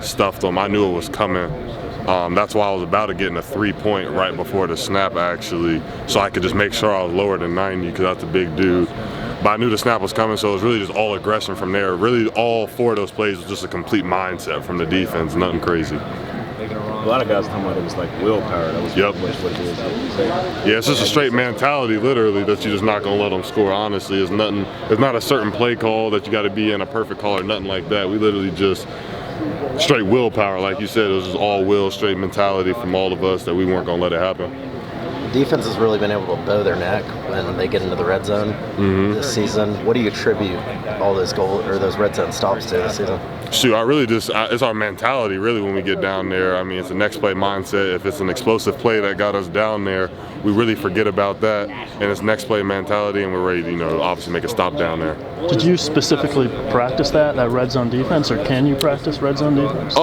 stuffed them. I knew it was coming. That's why I was about to get in a 3-point right before the snap, actually, so I could just make sure I was lower than 90 because that's a big dude. But I knew the snap was coming, so it was really just all aggression from there. Really, all 4 of those plays was just a complete mindset from the defense, nothing crazy. A lot of guys talking about it was like willpower. That was what it is. Yeah, it's just a straight mentality, literally, that you're just not going to let them score, honestly. It's nothing. It's not a certain play call that you got to be in, a perfect call or nothing like that. We literally just straight willpower. Like you said, it was just all will, straight mentality from all of us that we weren't going to let it happen. Defense has really been able to bow their neck when they get into the red zone this season. What do you attribute all those those red zone stops to this season? Shoot, I really just, it's our mentality really when we get down there. I mean, it's a next play mindset. If it's an explosive play that got us down there, we really forget about that. And it's next play mentality, and we're ready to, obviously make a stop down there. Did you specifically practice that red zone defense, or can you practice red zone defense?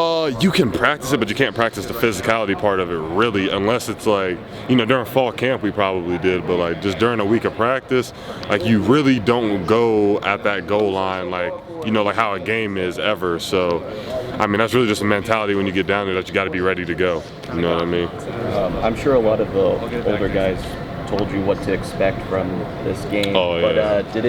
You can practice it, but you can't practice the physicality part of it really, unless it's like, during fall camp we probably did, but like just during a week of practice, like you really don't go at that goal line like, like how a game is ever. So, I mean, that's really just a mentality when you get down there that you got to be ready to go. You know what I mean? I'm sure a lot of the older guys told you what to expect from this game. Oh, yeah. But did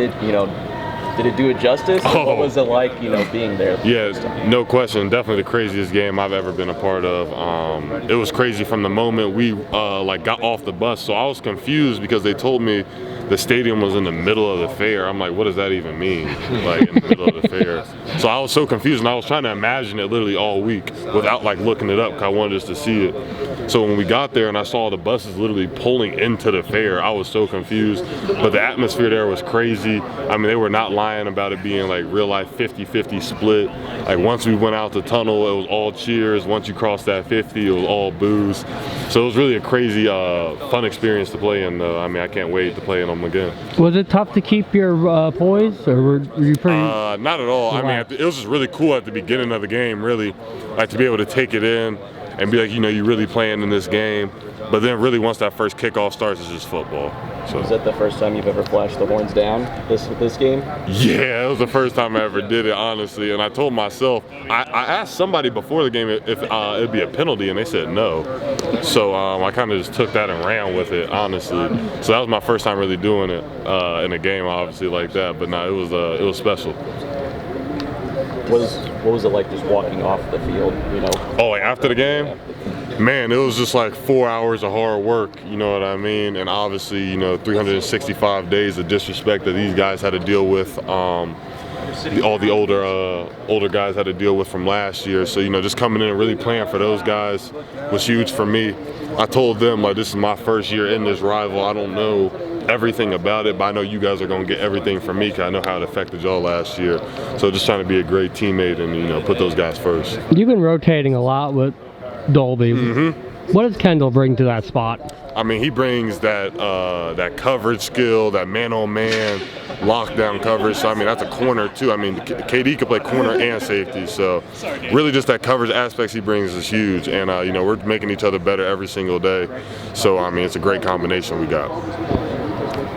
it do it justice? Or what was it like, being there? Yeah, no question. Definitely the craziest game I've ever been a part of. It was crazy from the moment we got off the bus. So I was confused because they told me the stadium was in the middle of the fair. I'm like, what does that even mean? Like in the middle of the fair. So I was so confused, and I was trying to imagine it literally all week without like looking it up because I wanted us to see it. So when we got there and I saw the buses literally pulling into the fair, I was so confused. But the atmosphere there was crazy. I mean, they were not lying about it being like real life 50-50 split. Like once we went out the tunnel, it was all cheers. Once you crossed that 50, it was all boos. So it was really a crazy, fun experience to play in. I mean, I can't wait to play in them again. Was it tough to keep your poise, or were you pretty? Not at all. I mean, it was just really cool at the beginning of the game, really, like to be able to take it in and be like, you're really playing in this game. But then really once that first kickoff starts, it's just football. So. Is that the first time you've ever flashed the horns down this game? Yeah, it was the first time I ever did it, honestly. And I told myself, I asked somebody before the game if it'd be a penalty, and they said no. So I kind of just took that and ran with it, honestly. So that was my first time really doing it in a game, obviously, like that. But no, it was special. What was it like just walking off the field, Oh, like after the game? Man, it was just like 4 hours of hard work, you know what I mean? And obviously, 365 days of disrespect that these guys had to deal with, all the older guys had to deal with from last year. So, just coming in and really playing for those guys was huge for me. I told them, like, this is my first year in this rival. I don't know everything about it, but I know you guys are going to get everything from me because I know how it affected y'all last year. So just trying to be a great teammate and, put those guys first. You've been rotating a lot with Dolby. What does Kendall bring to that spot? I mean, he brings that coverage skill, that man-on-man lockdown coverage. So, I mean, that's a corner, too. I mean, KD could play corner and safety. So, really just that coverage aspects he brings is huge. And, we're making each other better every single day. So, I mean, it's a great combination we got.